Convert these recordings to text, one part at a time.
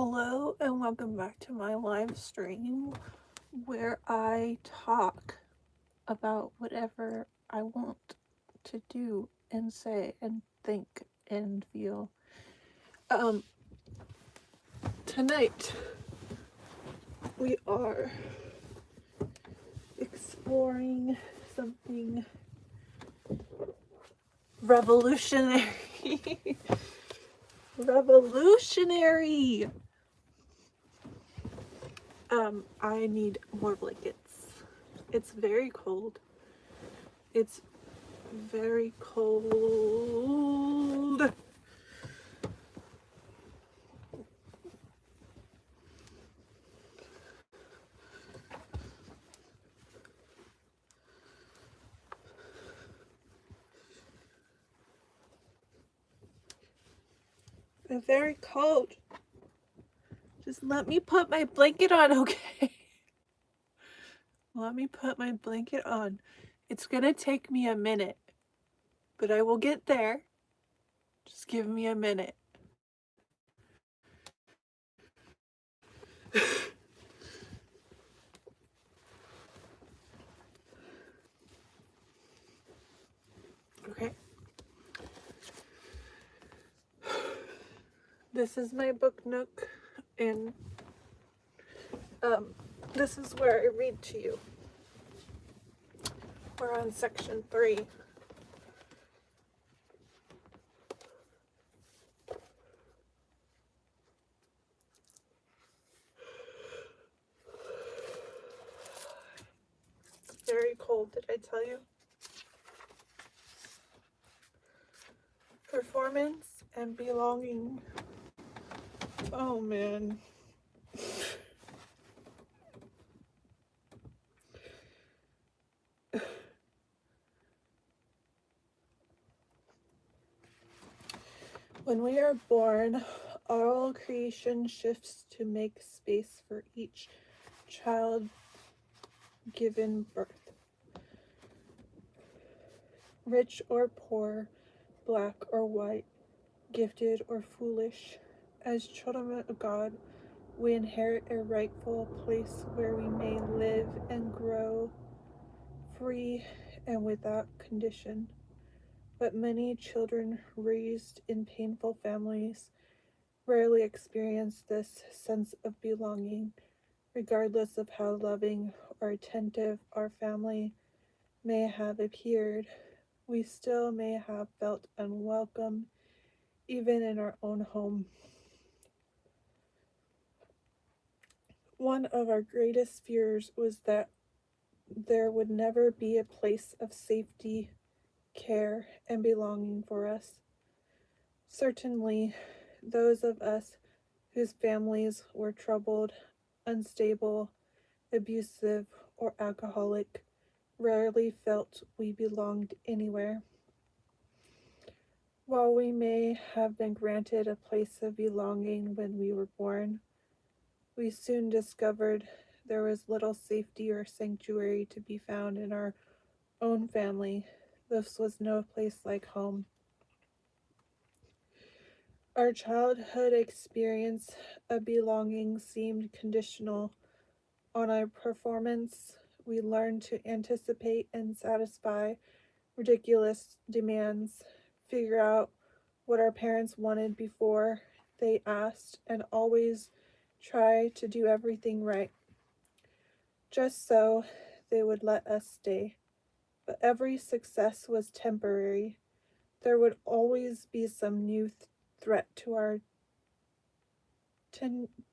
Hello and welcome back to my live stream where I talk about whatever I want to do and say and think and feel. Um Tonight we are exploring something revolutionary. Revolutionary. I need more blankets. It's very cold. It's very cold. It's very cold. Just let me put my blanket on, okay? Let me put my blanket on. It's gonna take me a minute, but I will get there. Just give me a minute. Okay. This is my book nook, and this is where I read to you. We're on section 3. It's very cold, did I tell you? Performance and belonging. Oh man. When we are born, all creation shifts to make space for each child given birth. Rich or poor, black or white, gifted or foolish, as children of God, we inherit a rightful place where we may live and grow free and without condition. But many children raised in painful families rarely experience this sense of belonging, regardless of how loving or attentive our family may have appeared. We still may have felt unwelcome, even in our own home. One of our greatest fears was that there would never be a place of safety, care, and belonging for us. Certainly, those of us whose families were troubled, unstable, abusive, or alcoholic rarely felt we belonged anywhere. While we may have been granted a place of belonging when we were born, we soon discovered there was little safety or sanctuary to be found in our own family. This was no place like home. Our childhood experience of belonging seemed conditional on our performance. We learned to anticipate and satisfy ridiculous demands, figure out what our parents wanted before they asked, and always try to do everything right, just so they would let us stay. But every success was temporary. There would always be some new threat to our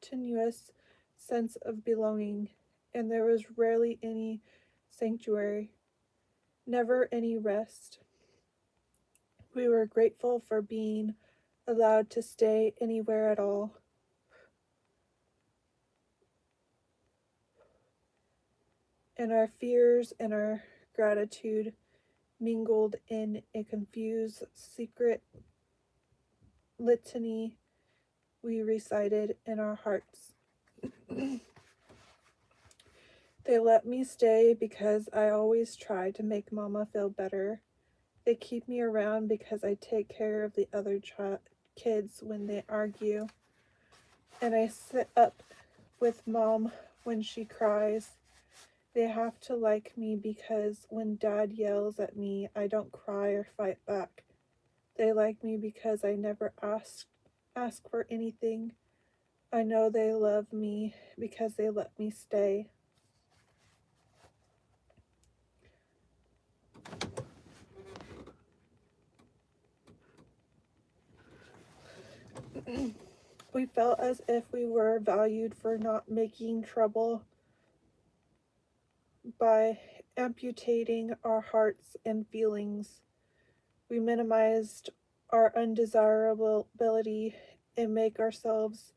tenuous sense of belonging, and there was rarely any sanctuary, never any rest. We were grateful for being allowed to stay anywhere at all. And our fears and our gratitude mingled in a confused secret litany we recited in our hearts. They let me stay because I always try to make Mama feel better. They keep me around because I take care of the other kids when they argue. and I sit up with Mom when she cries. They have to like me because when Dad yells at me, I don't cry or fight back. They like me because I never ask for anything. I know they love me because they let me stay. We felt as if we were valued for not making trouble by amputating our hearts and feelings. We minimized our undesirability and make ourselves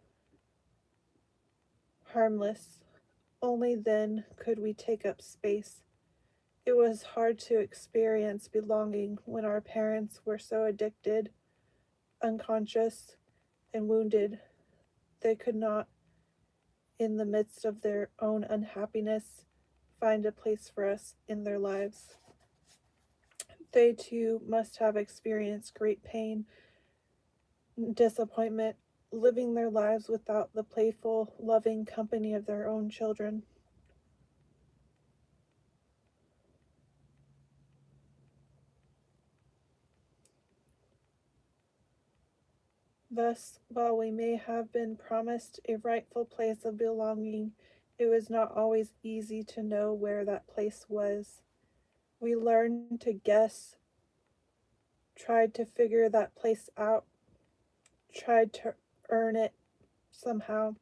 harmless. Only then could we take up space. It was hard to experience belonging when our parents were so addicted, unconscious, and wounded. They could not, in the midst of their own unhappiness, find a place for us in their lives. They too must have experienced great pain, disappointment, living their lives without the playful, loving company of their own children. Thus, while we may have been promised a rightful place of belonging, it was not always easy to know where that place was. We learned to guess, tried to figure that place out, tried to earn it somehow.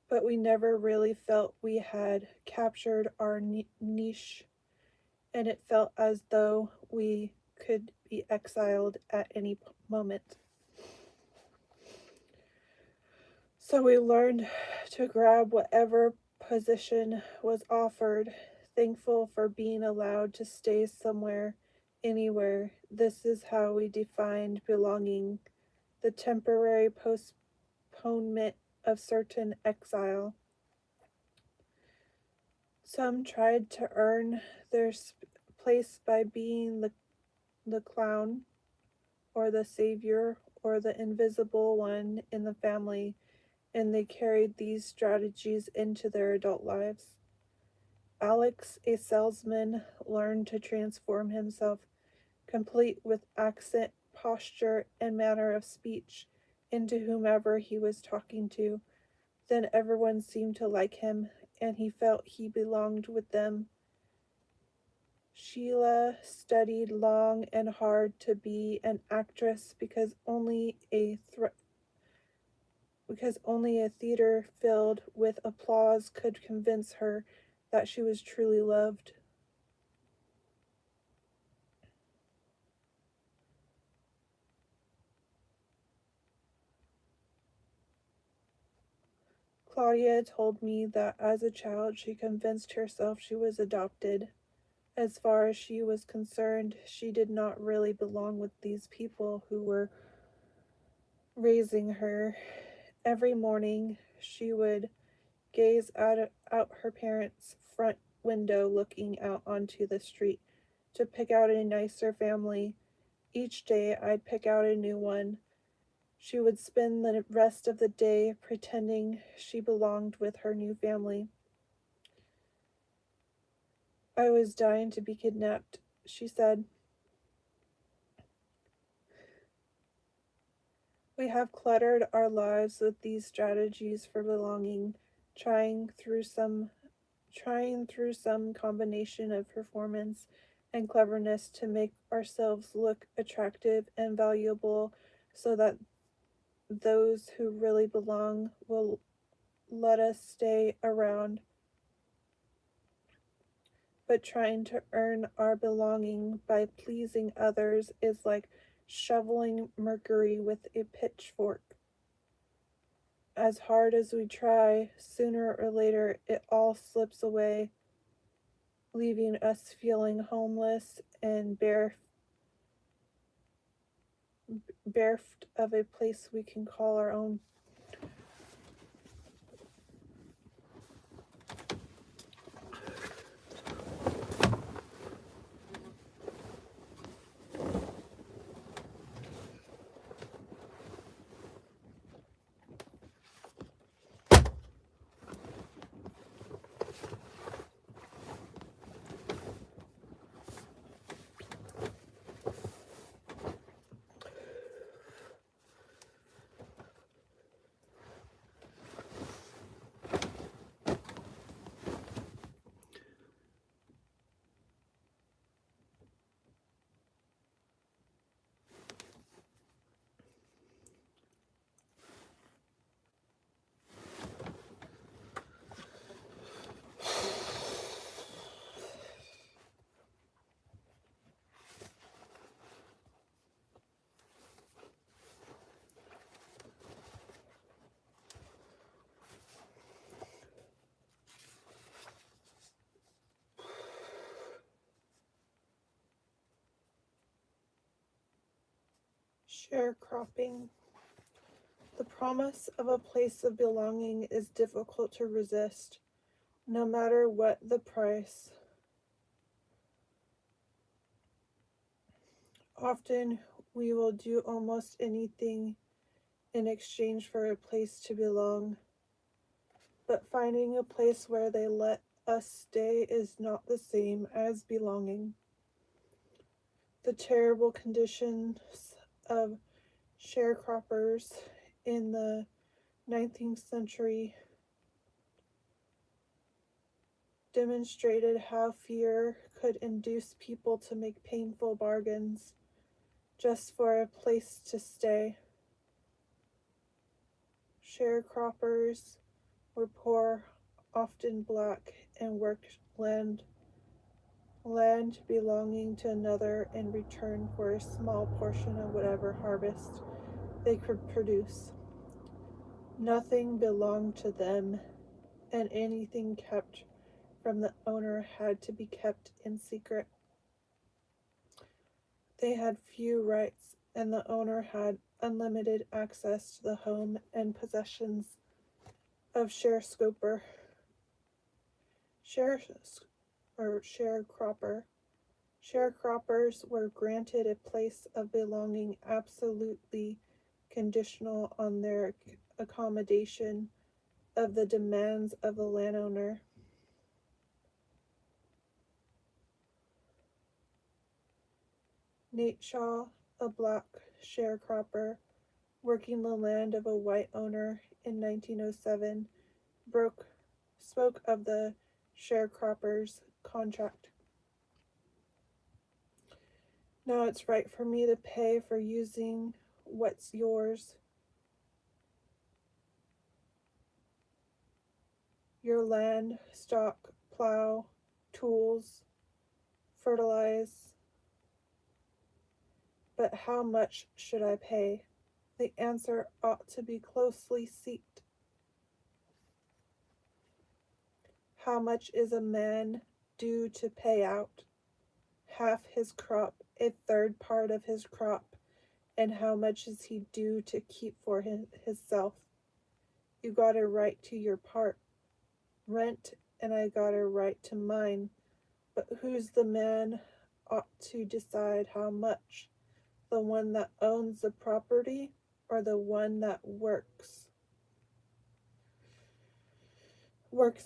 But we never really felt we had captured our niche, and it felt as though we could be exiled at any moment. So we learned to grab whatever position was offered, thankful for being allowed to stay somewhere, anywhere. This is how we defined belonging, the temporary postponement of certain exile. Some tried to earn their place by being the clown, or the savior, or the invisible one in the family, and they carried these strategies into their adult lives. Alex, a salesman, learned to transform himself, complete with accent, posture, and manner of speech, into whomever he was talking to. Then everyone seemed to like him, and he felt he belonged with them. Sheila studied long and hard to be an actress because only a theater filled with applause could convince her that she was truly loved. Claudia told me that as a child she convinced herself she was adopted. As far as she was concerned, she did not really belong with these people who were raising her. Every morning she would gaze out her parents' front window looking out onto the street to pick out a nicer family. Each day I'd pick out a new one. She would spend the rest of the day pretending she belonged with her new family. I was dying to be kidnapped, she said. We have cluttered our lives with these strategies for belonging, trying through some combination of performance and cleverness to make ourselves look attractive and valuable so that those who really belong will let us stay around. But trying to earn our belonging by pleasing others is like shoveling mercury with a pitchfork. As hard as we try, sooner or later it all slips away, leaving us feeling homeless and bereft of a place we can call our own. Sharecropping. The promise of a place of belonging is difficult to resist, no matter what the price. Often we will do almost anything in exchange for a place to belong, but finding a place where they let us stay is not the same as belonging. The terrible conditions of sharecroppers in the 19th century demonstrated how fear could induce people to make painful bargains just for a place to stay. Sharecroppers were poor, often black, and worked land belonging to another in return for a small portion of whatever harvest they could produce. Nothing belonged to them, and anything kept from the owner had to be kept in secret. They had few rights, and the owner had unlimited access to the home and possessions of sharecropper. Sharecroppers were granted a place of belonging absolutely conditional on their accommodation of the demands of the landowner. Nate Shaw, a black sharecropper working the land of a white owner in 1907, spoke of the sharecropper's contract. Now it's right for me to pay for using what's yours. Your land, stock, plow, tools, fertilize. But how much should I pay? The answer ought to be closely sought. How much is a man due to pay out? Half his crop, a third part of his crop, and how much is he due to keep for himself? You got a right to your part, rent, and I got a right to mine, but who's the man ought to decide how much? The one that owns the property or the one that works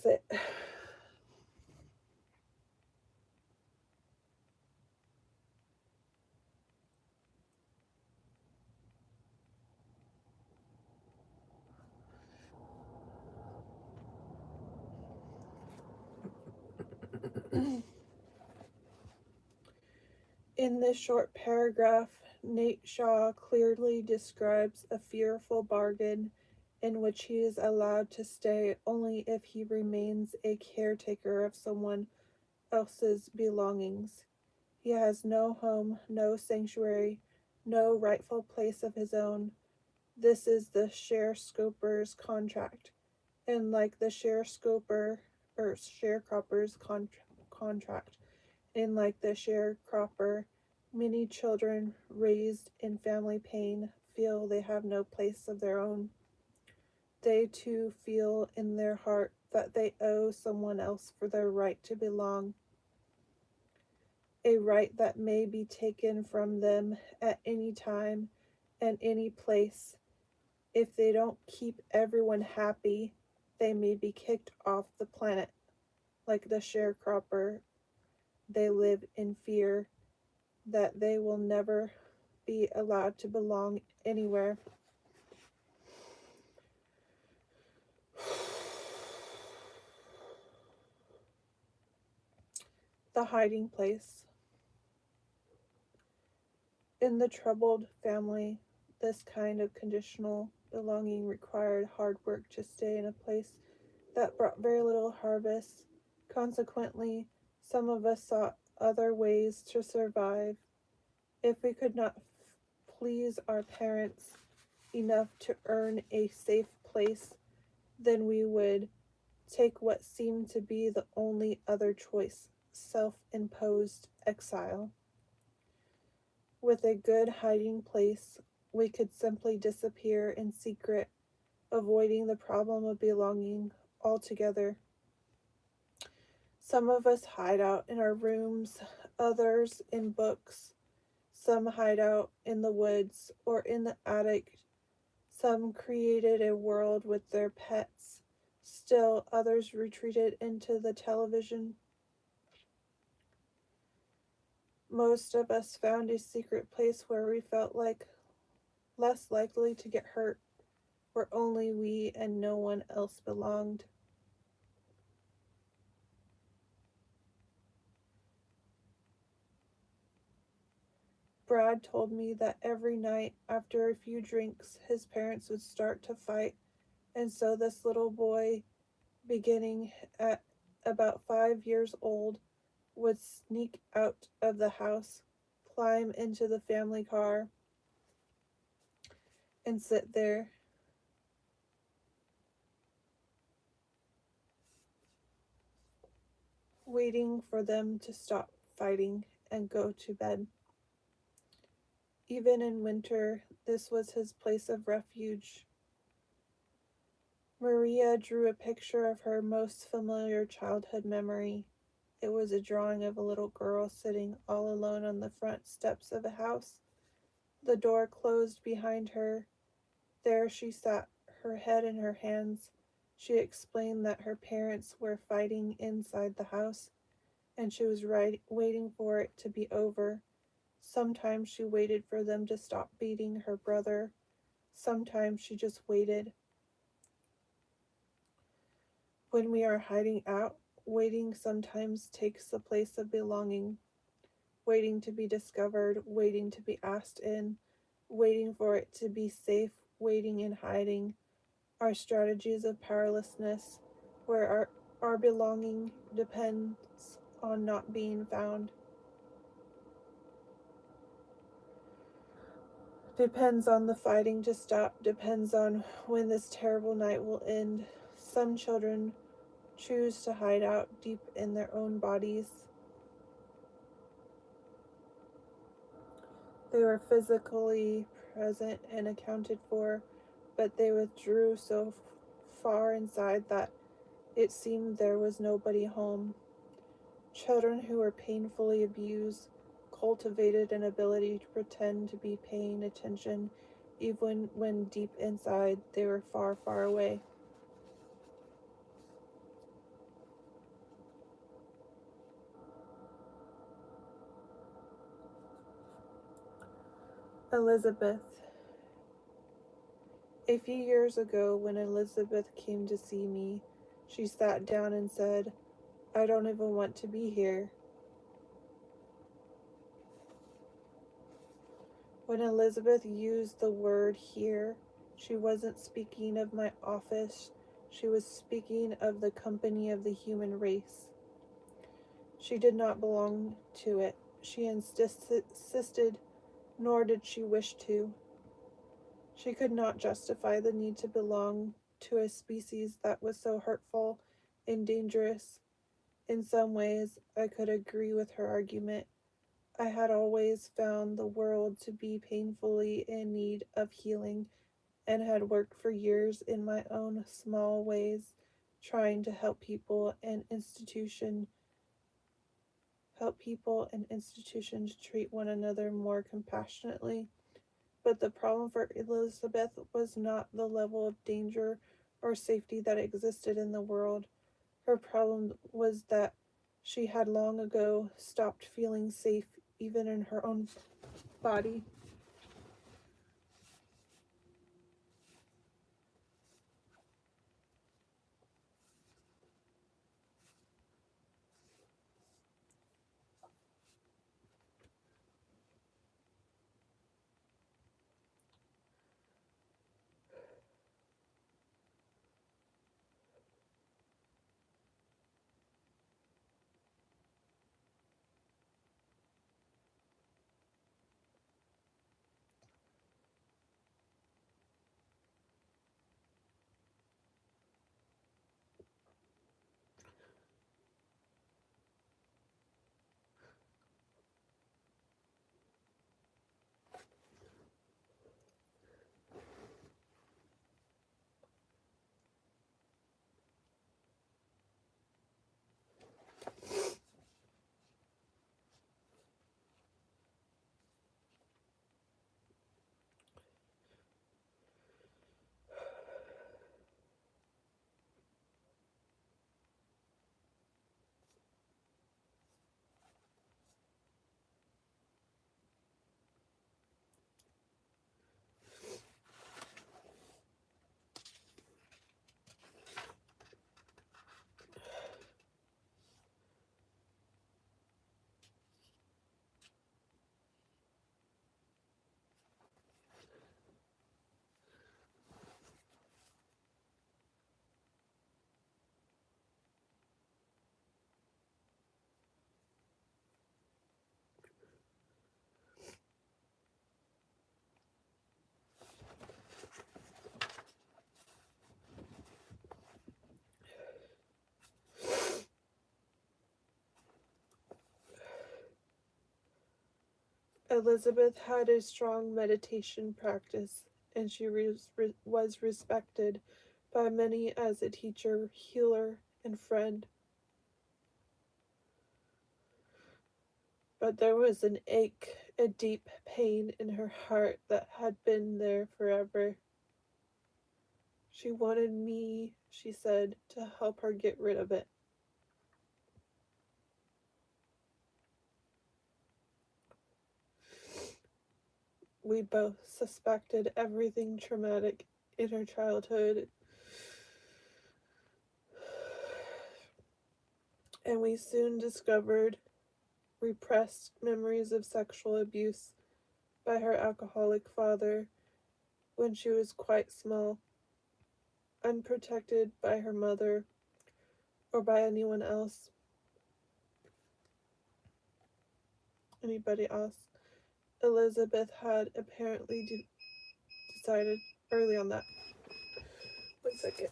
it? In this short paragraph, Nate Shaw clearly describes a fearful bargain in which he is allowed to stay only if he remains a caretaker of someone else's belongings. He has no home, no sanctuary, no rightful place of his own. This is the sharecropper's contract, and like the sharecropper's contract, and like the sharecropper, many children raised in family pain feel they have no place of their own. They too feel in their heart that they owe someone else for their right to belong, a right that may be taken from them at any time and any place. If they don't keep everyone happy, they may be kicked off the planet. Like the sharecropper, they live in fear that they will never be allowed to belong anywhere. The hiding place. In the troubled family, this kind of conditional belonging required hard work to stay in a place that brought very little harvest. Consequently, some of us sought other ways to survive. If we could not please our parents enough to earn a safe place, then we would take what seemed to be the only other choice, self-imposed exile. With a good hiding place, we could simply disappear in secret, avoiding the problem of belonging altogether. Some of us hide out in our rooms, others in books. Some hide out in the woods or in the attic. Some created a world with their pets. Still, others retreated into the television. Most of us found a secret place where we felt like less likely to get hurt, where only we and no one else belonged. Brad told me that every night after a few drinks, his parents would start to fight, and so this little boy, beginning at about 5 years old, would sneak out of the house, climb into the family car, and sit there, waiting for them to stop fighting and go to bed. Even in winter, this was his place of refuge. Maria drew a picture of her most familiar childhood memory. It was a drawing of a little girl sitting all alone on the front steps of a house, the door closed behind her. There she sat, her head in her hands. She explained that her parents were fighting inside the house, and she was waiting for it to be over. Sometimes she waited for them to stop beating her brother. Sometimes she just waited. When we are hiding out, waiting sometimes takes the place of belonging. Waiting to be discovered, waiting to be asked in, waiting for it to be safe, waiting and hiding are strategies of powerlessness where our belonging depends on not being found. Depends on the fighting to stop, depends on when this terrible night will end. Some children choose to hide out deep in their own bodies. They were physically present and accounted for, but they withdrew so far inside that it seemed there was nobody home. Children who were painfully abused cultivated an ability to pretend to be paying attention even when deep inside they were far, far away. Elizabeth. A few years ago, when Elizabeth came to see me, she sat down and said, "I don't even want to be here." When Elizabeth used the word here, she wasn't speaking of my office, she was speaking of the company of the human race. She did not belong to it. She insisted, nor did she wish to. She could not justify the need to belong to a species that was so hurtful and dangerous. In some ways, I could agree with her argument. I had always found the world to be painfully in need of healing and had worked for years in my own small ways trying to help people and institutions treat one another more compassionately. But the problem for Elizabeth was not the level of danger or safety that existed in the world. Her problem was that she had long ago stopped feeling safe even in her own body. Elizabeth had a strong meditation practice, and she was respected by many as a teacher, healer, and friend. But there was an ache, a deep pain in her heart that had been there forever. She wanted me, she said, to help her get rid of it. We both suspected everything traumatic in her childhood, and we soon discovered repressed memories of sexual abuse by her alcoholic father when she was quite small, unprotected by her mother or by anyone else. Anybody else? Elizabeth had apparently decided early on that. 1 second.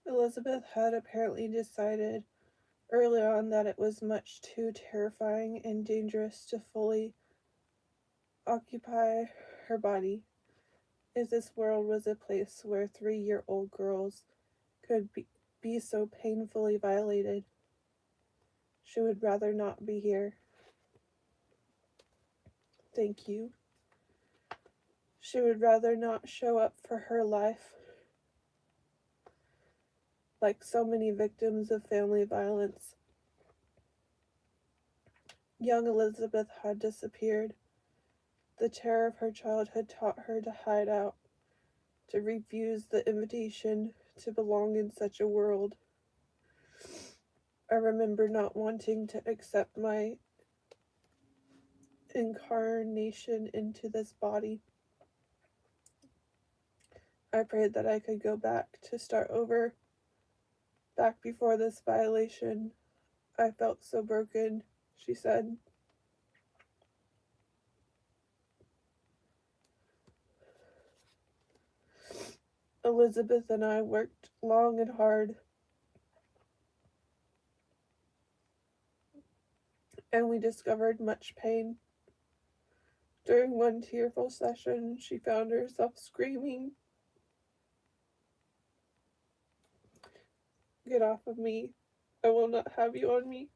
Elizabeth had apparently decided early on that it was much too terrifying and dangerous to fully occupy her body, if this world was a place where 3-year-old girls could be so painfully violated. She would rather not be here. Thank you. She would rather not show up for her life. Like so many victims of family violence, young Elizabeth had disappeared. The terror of her childhood taught her to hide out, to refuse the invitation to belong in such a world. I remember not wanting to accept my incarnation into this body. I prayed that I could go back to start over. Back before this violation, I felt so broken, she said. Elizabeth and I worked long and hard, and we discovered much pain. During one tearful session, she found herself screaming, "Get off of me. I will not have you on me."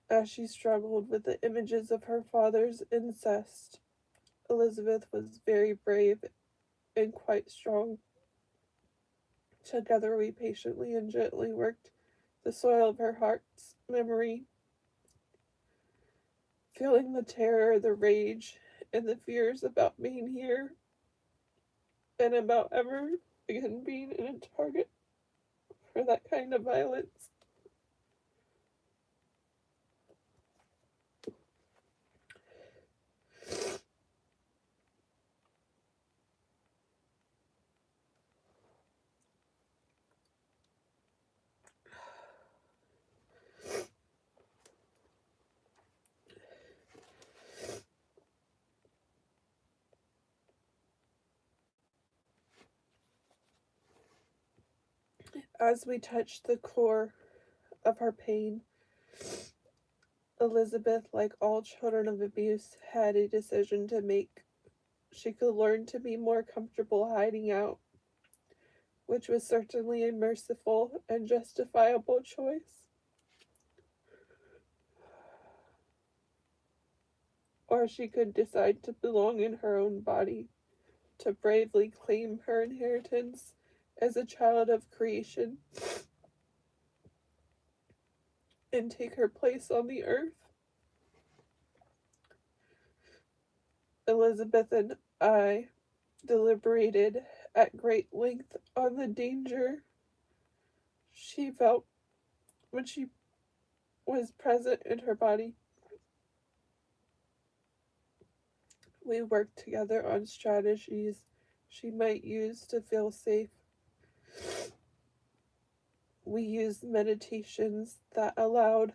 As she struggled with the images of her father's incest, Elizabeth was very brave and quite strong. Together we patiently and gently worked the soil of her heart's memory, feeling the terror, the rage, and the fears about being here and about ever again being in a target for that kind of violence. As we touched the core of her pain, Elizabeth, like all children of abuse, had a decision to make. She could learn to be more comfortable hiding out, which was certainly a merciful and justifiable choice, or she could decide to belong in her own body, to bravely claim her inheritance as a child of creation and take her place on the earth. Elizabeth and I deliberated at great length on the danger she felt when she was present in her body. We worked together on strategies she might use to feel safe. We used meditations that allowed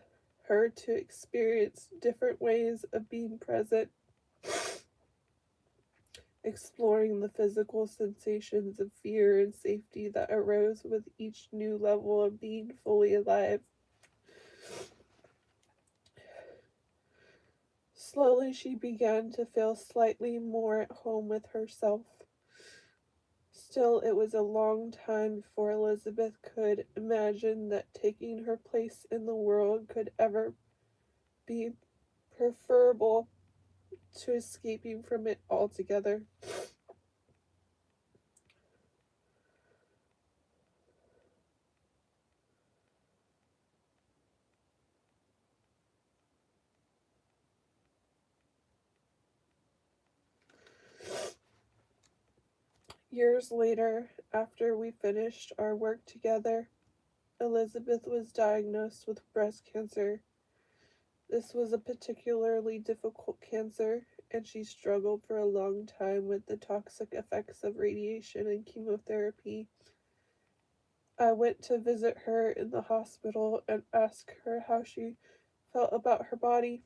her to experience different ways of being present, exploring the physical sensations of fear and safety that arose with each new level of being fully alive. Slowly, she began to feel slightly more at home with herself. Still, it was a long time before Elizabeth could imagine that taking her place in the world could ever be preferable to escaping from it altogether. Years later, after we finished our work together, Elizabeth was diagnosed with breast cancer. This was a particularly difficult cancer, and she struggled for a long time with the toxic effects of radiation and chemotherapy. I went to visit her in the hospital and asked her how she felt about her body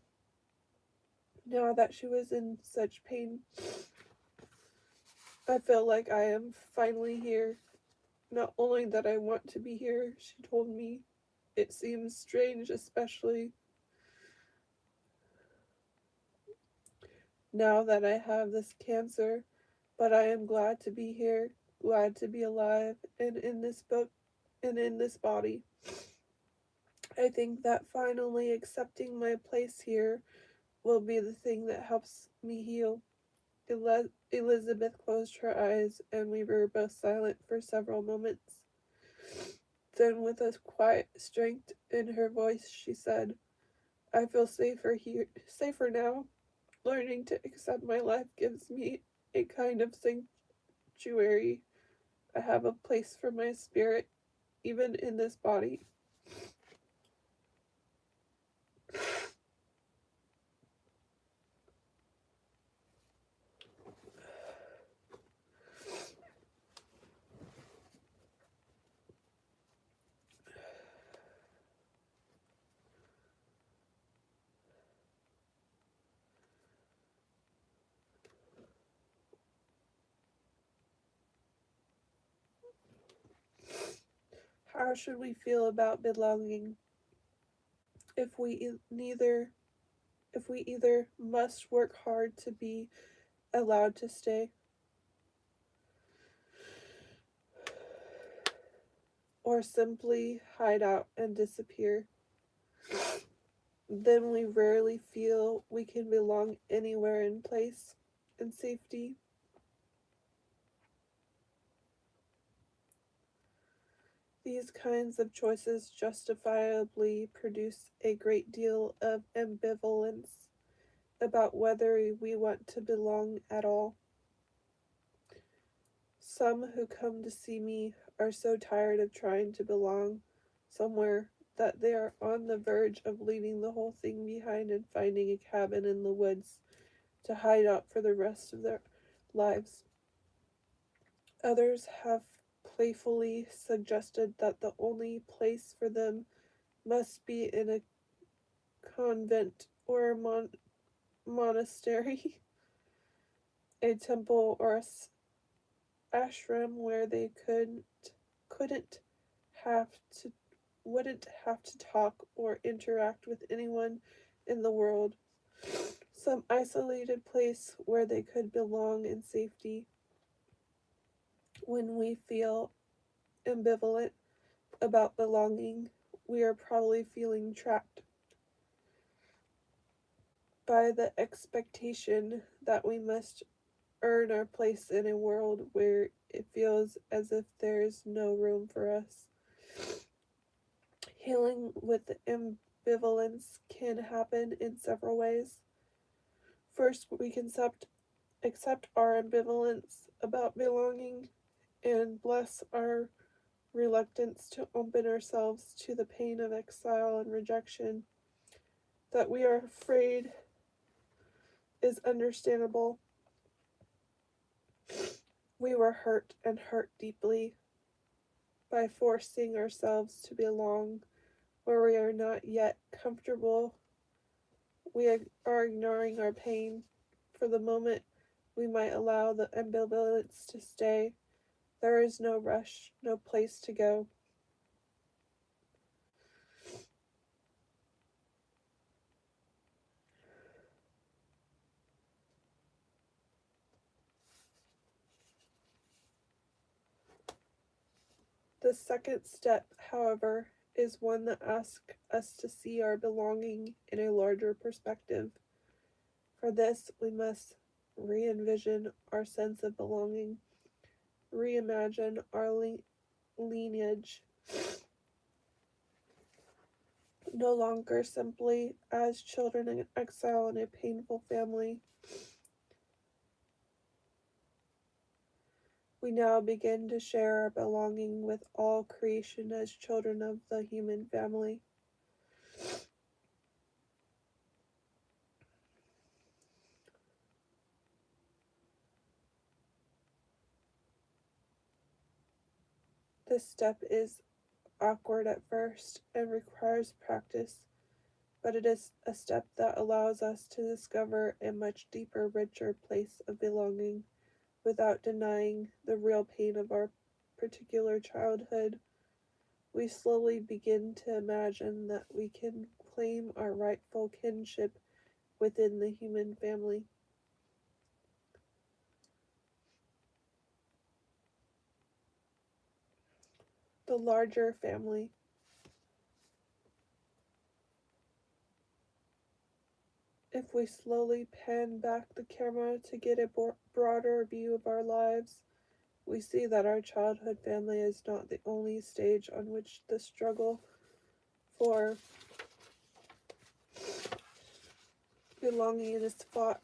now that she was in such pain. I feel like I am finally here. Not only that I want to be here, she told me. It seems strange, especially now that I have this cancer, but I am glad to be here, glad to be alive, and in this book and in this body. I think that finally accepting my place here will be the thing that helps me heal. Elizabeth closed her eyes, and we were both silent for several moments. Then, with a quiet strength in her voice, she said, "I feel safer now. Learning to accept my life gives me a kind of sanctuary. I have a place for my spirit, even in this body." How should we feel about belonging if we either must work hard to be allowed to stay, or simply hide out and disappear? Then we rarely feel we can belong anywhere in place and safety. These kinds of choices justifiably produce a great deal of ambivalence about whether we want to belong at all. Some who come to see me are so tired of trying to belong somewhere that they are on the verge of leaving the whole thing behind and finding a cabin in the woods to hide out for the rest of their lives. Others have playfully suggested that the only place for them must be in a convent or a monastery, a temple or a ashram where they couldn't have to wouldn't have to talk or interact with anyone in the world. Some isolated place where they could belong in safety. When we feel ambivalent about belonging, we are probably feeling trapped by the expectation that we must earn our place in a world where it feels as if there is no room for us. Healing with ambivalence can happen in several ways. First, we can accept our ambivalence about belonging and bless our reluctance to open ourselves to the pain of exile and rejection that we are afraid is understandable. We were hurt and hurt deeply by forcing ourselves to belong where we are not yet comfortable. We are ignoring our pain. For the moment, we might allow the ambivalence to stay. There is no rush, no place to go. The second step, however, is one that asks us to see our belonging in a larger perspective. For this, we must re envision our sense of belonging, reimagine our lineage, no longer simply as children in exile in a painful family. We now begin to share our belonging with all creation as children of the human family. This step is awkward at first and requires practice, but it is a step that allows us to discover a much deeper, richer place of belonging without denying the real pain of our particular childhood. We slowly begin to imagine that we can claim our rightful kinship within the human family. The larger family. If we slowly pan back the camera to get a broader view of our lives, we see that our childhood family is not the only stage on which the struggle for belonging is fought.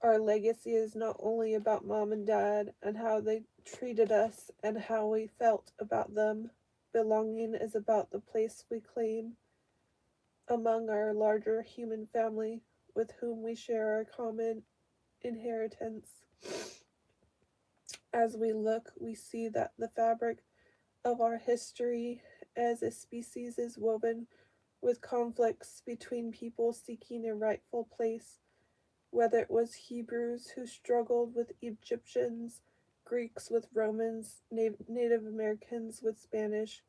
Our legacy is not only about mom and dad and how they treated us and how we felt about them. Belonging is about the place we claim among our larger human family with whom we share a common inheritance. As we look, we see that the fabric of our history as a species is woven with conflicts between people seeking a rightful place, whether it was Hebrews who struggled with Egyptians, Greeks with Romans, Native Americans with Spanish,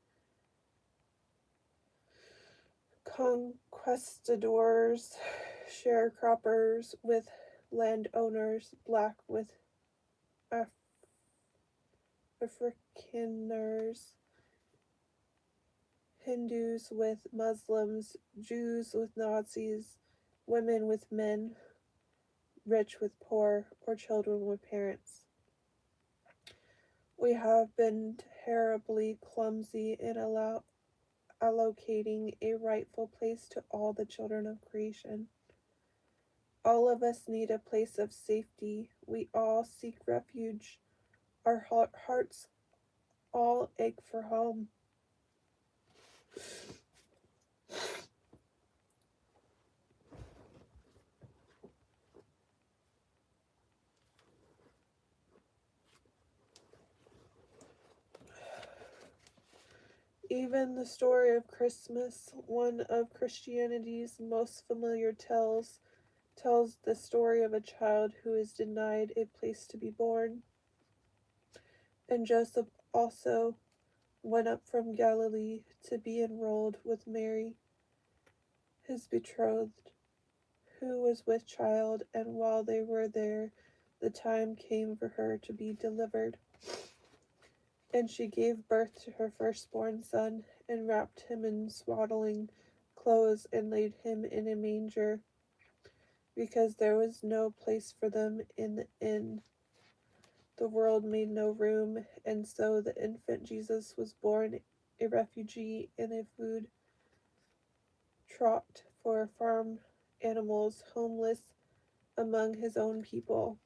conquistadors, sharecroppers with landowners, black with Afrikaners, Hindus with Muslims, Jews with Nazis, women with men, rich with poor, or children with parents. We have been terribly clumsy in allocating a rightful place to all the children of creation. All of us need a place of safety. We all seek refuge. Our hearts all ache for home. Even the story of Christmas, one of Christianity's most familiar tales, tells the story of a child who is denied a place to be born. And Joseph also went up from Galilee to be enrolled with Mary, his betrothed, who was with child, and while they were there, the time came for her to be delivered. And she gave birth to her firstborn son, and wrapped him in swaddling clothes, and laid him in a manger, because there was no place for them in the inn. The world made no room, and so the infant Jesus was born a refugee in a food trot for farm animals, homeless among his own people.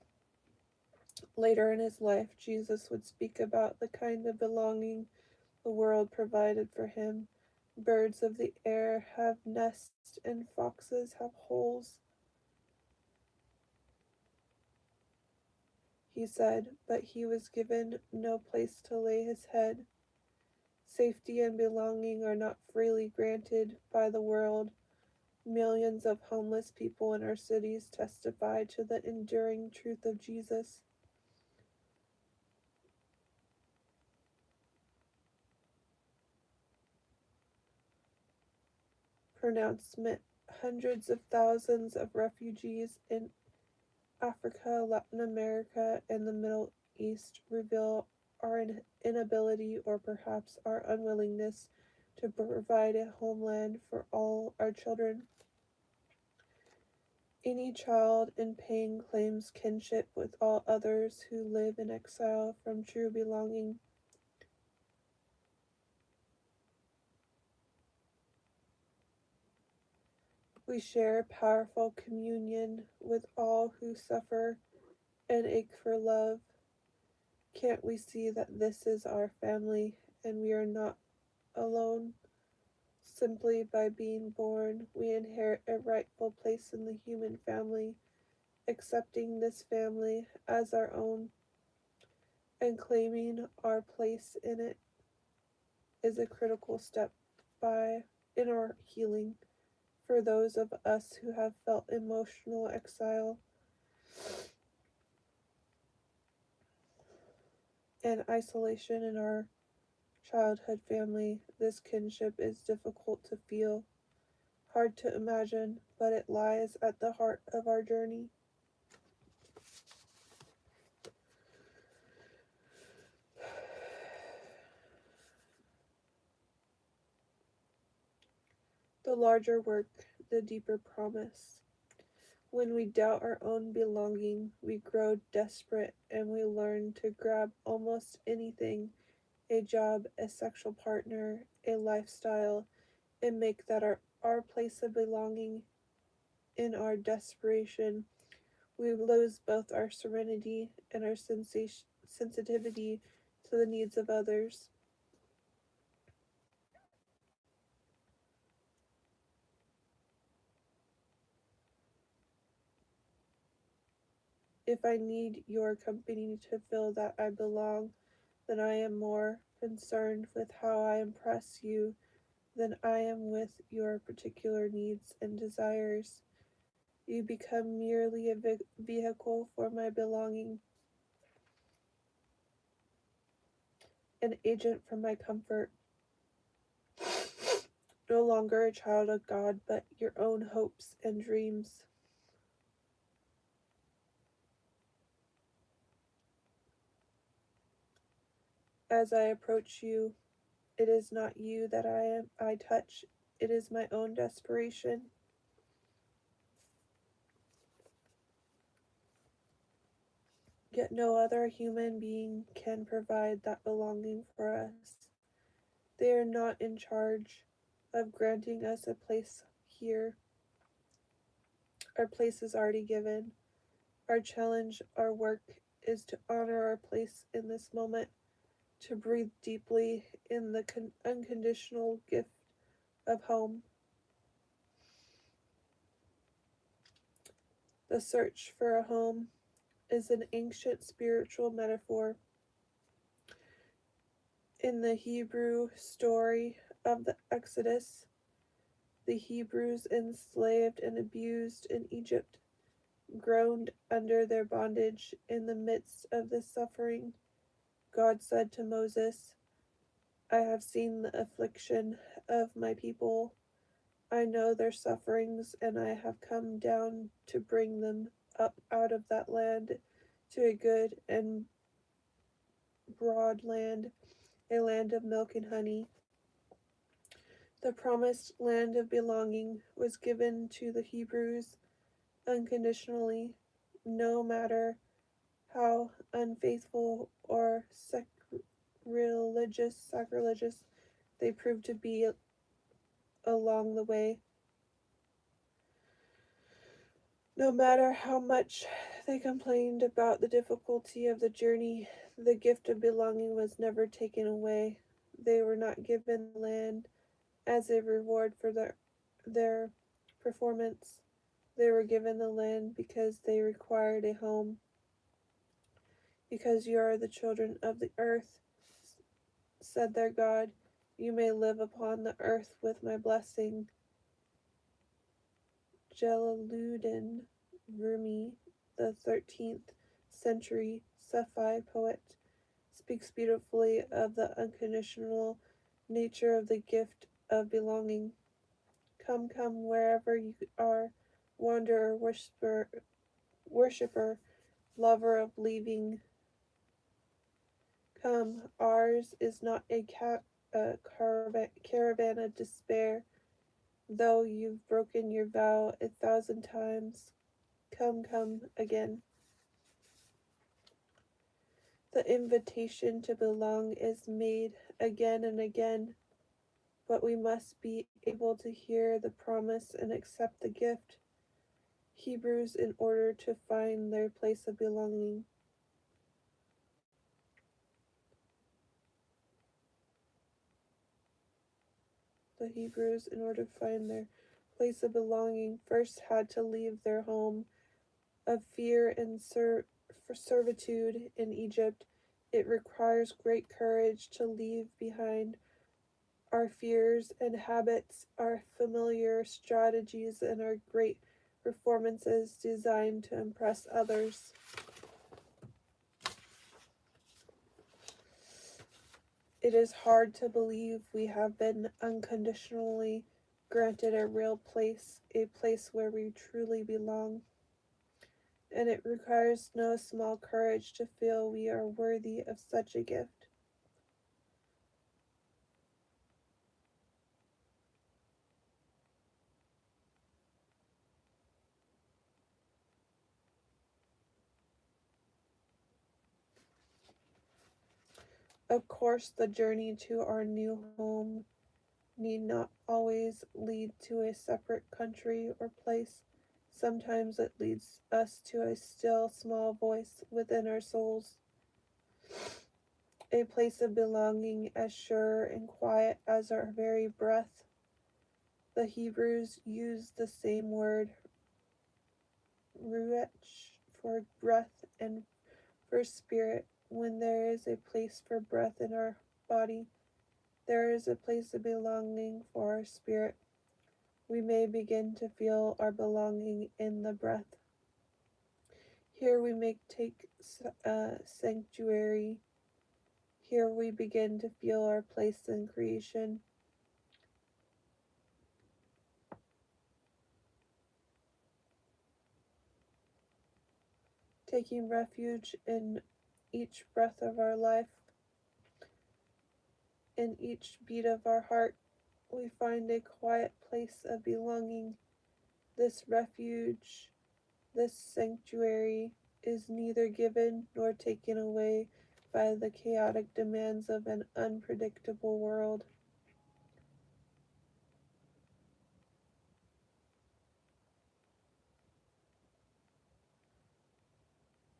Later in his life, Jesus would speak about the kind of belonging the world provided for him. Birds of the air have nests, and foxes have holes, he said, but he was given no place to lay his head. Safety and belonging are not freely granted by the world. Millions of homeless people in our cities testify to the enduring truth of Jesus. Pronouncement: hundreds of thousands of refugees in Africa, Latin America, and the Middle East reveal our inability, or perhaps our unwillingness, to provide a homeland for all our children. Any child in pain claims kinship with all others who live in exile from true belonging. We share powerful communion with all who suffer and ache for love. Can't we see that this is our family and we are not alone? Simply by being born, we inherit a rightful place in the human family. Accepting this family as our own and claiming our place in it is a critical step in our healing. For those of us who have felt emotional exile and isolation in our childhood family, this kinship is difficult to feel, hard to imagine, but it lies at the heart of our journey. The larger work, the deeper promise. When we doubt our own belonging, we grow desperate and we learn to grab almost anything: a job, a sexual partner, a lifestyle, and make that our place of belonging. In our desperation, we lose both our serenity and our sensitivity to the needs of others. If I need your company to feel that I belong, then I am more concerned with how I impress you than I am with your particular needs and desires. You become merely a vehicle for my belonging, an agent for my comfort. No longer a child of God, but your own hopes and dreams. As I approach you, it is not you that I touch, it is my own desperation. Yet no other human being can provide that belonging for us. They are not in charge of granting us a place here. Our place is already given. Our challenge, our work, is to honor our place in this moment, to breathe deeply in the unconditional gift of home. The search for a home is an ancient spiritual metaphor. In the Hebrew story of the Exodus, the Hebrews, enslaved and abused in Egypt, groaned under their bondage. In the midst of this suffering, God said to Moses, I have seen the affliction of my people. I know their sufferings, and I have come down to bring them up out of that land to a good and broad land, a land of milk and honey. The promised land of belonging was given to the Hebrews unconditionally, no matter how unfaithful or sacrilegious they proved to be along the way. No matter how much they complained about the difficulty of the journey, the gift of belonging was never taken away. They were not given the land as a reward for their performance. They were given the land because they required a home. Because you are the children of the earth, said their God, you may live upon the earth with my blessing. Jalaluddin Rumi, the 13th century Sufi poet, speaks beautifully of the unconditional nature of the gift of belonging. Come, come, wherever you are, wanderer, worshipper, lover of leaving. Come, ours is not a caravan of despair, though you've broken your vow 1,000 times. Come, come again. The invitation to belong is made again and again, but we must be able to hear the promise and accept the gift. Hebrews, in order to find their place of belonging. The Hebrews, in order to find their place of belonging, first had to leave their home of fear and servitude in Egypt. It requires great courage to leave behind our fears and habits, our familiar strategies, and our great performances designed to impress others. It is hard to believe we have been unconditionally granted a real place, a place where we truly belong. And it requires no small courage to feel we are worthy of such a gift. Of course, the journey to our new home need not always lead to a separate country or place. Sometimes it leads us to a still small voice within our souls, a place of belonging as sure and quiet as our very breath. The Hebrews used the same word, ruach, for breath and for spirit. When there is a place for breath in our body, there is a place of belonging for our spirit. We may begin to feel our belonging in the breath. Here we may take sanctuary. Here we begin to feel our place in creation. Taking refuge in each breath of our life, in each beat of our heart, we find a quiet place of belonging. This refuge, this sanctuary, is neither given nor taken away by the chaotic demands of an unpredictable world.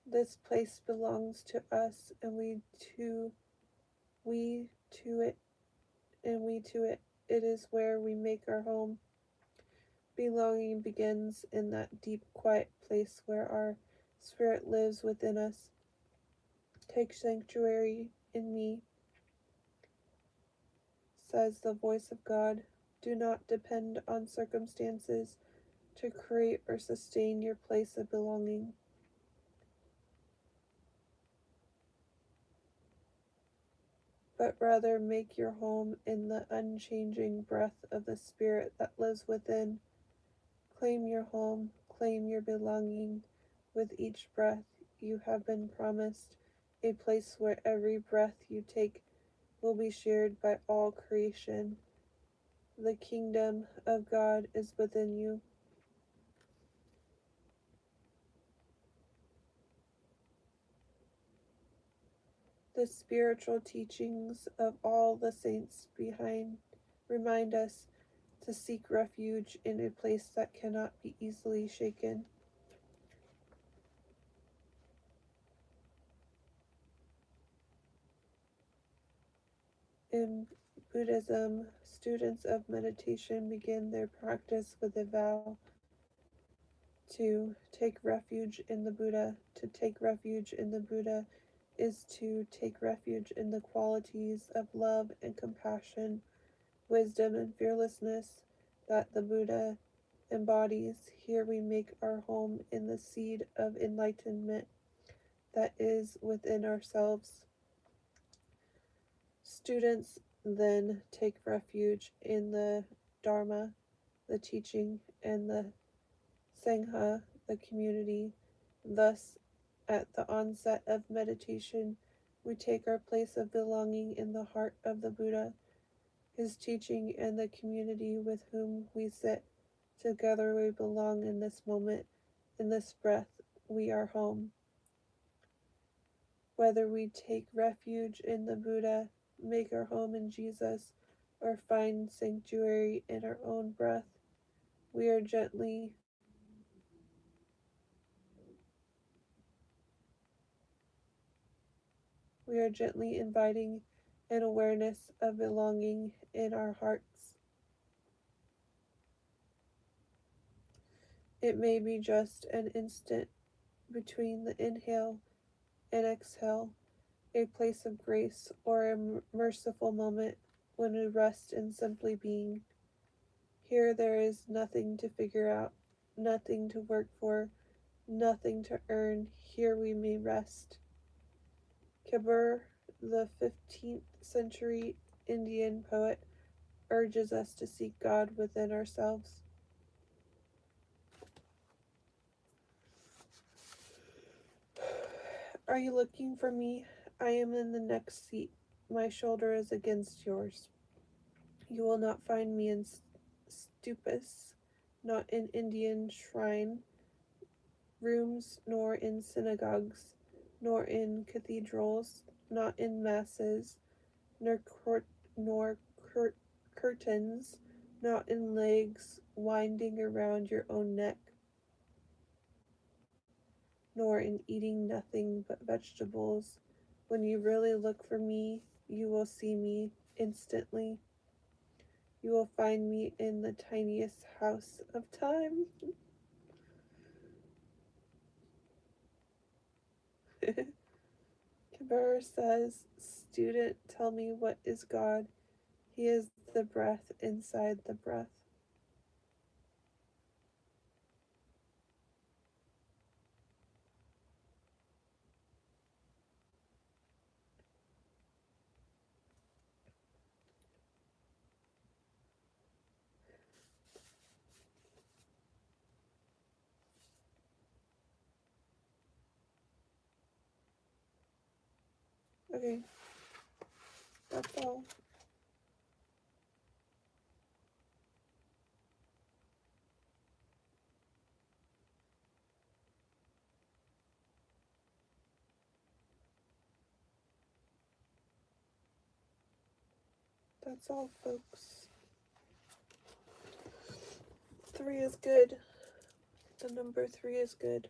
This place belongs to us, and we to it, and we to it. It is where we make our home. Belonging begins in that deep, quiet place where our spirit lives within us. Take sanctuary in me, says the voice of God. Do not depend on circumstances to create or sustain your place of belonging. but rather make your home in the unchanging breath of the Spirit that lives within. Claim your home, claim your belonging. With each breath, you have been promised a place where every breath you take will be shared by all creation. The kingdom of God is within you. The spiritual teachings of all the saints behind remind us to seek refuge in a place that cannot be easily shaken. In Buddhism, students of meditation begin their practice with a vow to take refuge in the Buddha. To take refuge in the Buddha is to take refuge in the qualities of love and compassion, wisdom and fearlessness that the Buddha embodies. Here we make our home in the seed of enlightenment that is within ourselves. Students then take refuge in the Dharma, the teaching, and the Sangha, the community. Thus, at the onset of meditation, we take our place of belonging in the heart of the Buddha, his teaching, and the community with whom we sit. Together we belong in this moment, in this breath, we are home. Whether we take refuge in the Buddha, make our home in Jesus, or find sanctuary in our own breath, we are gently inviting an awareness of belonging in our hearts. It may be just an instant between the inhale and exhale, a place of grace, or a merciful moment when we rest in simply being. Here there is nothing to figure out, nothing to work for, nothing to earn. Here we may rest. Kabir, the 15th century Indian poet, urges us to seek God within ourselves. Are you looking for me? I am in the next seat. My shoulder is against yours. You will not find me in stupas, not in Indian shrine rooms, nor in synagogues, nor in cathedrals, not in masses, nor curtains, not in legs winding around your own neck, nor in eating nothing but vegetables. When you really look for me, you will see me instantly. You will find me in the tiniest house of time. Kabir says, student, tell me what is God. He is the breath inside the breath. Okay, that's all. That's all, folks. 3 is good. The number 3 is good.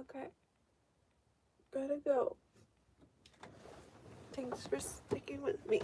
Okay. Gotta go. Thanks for sticking with me.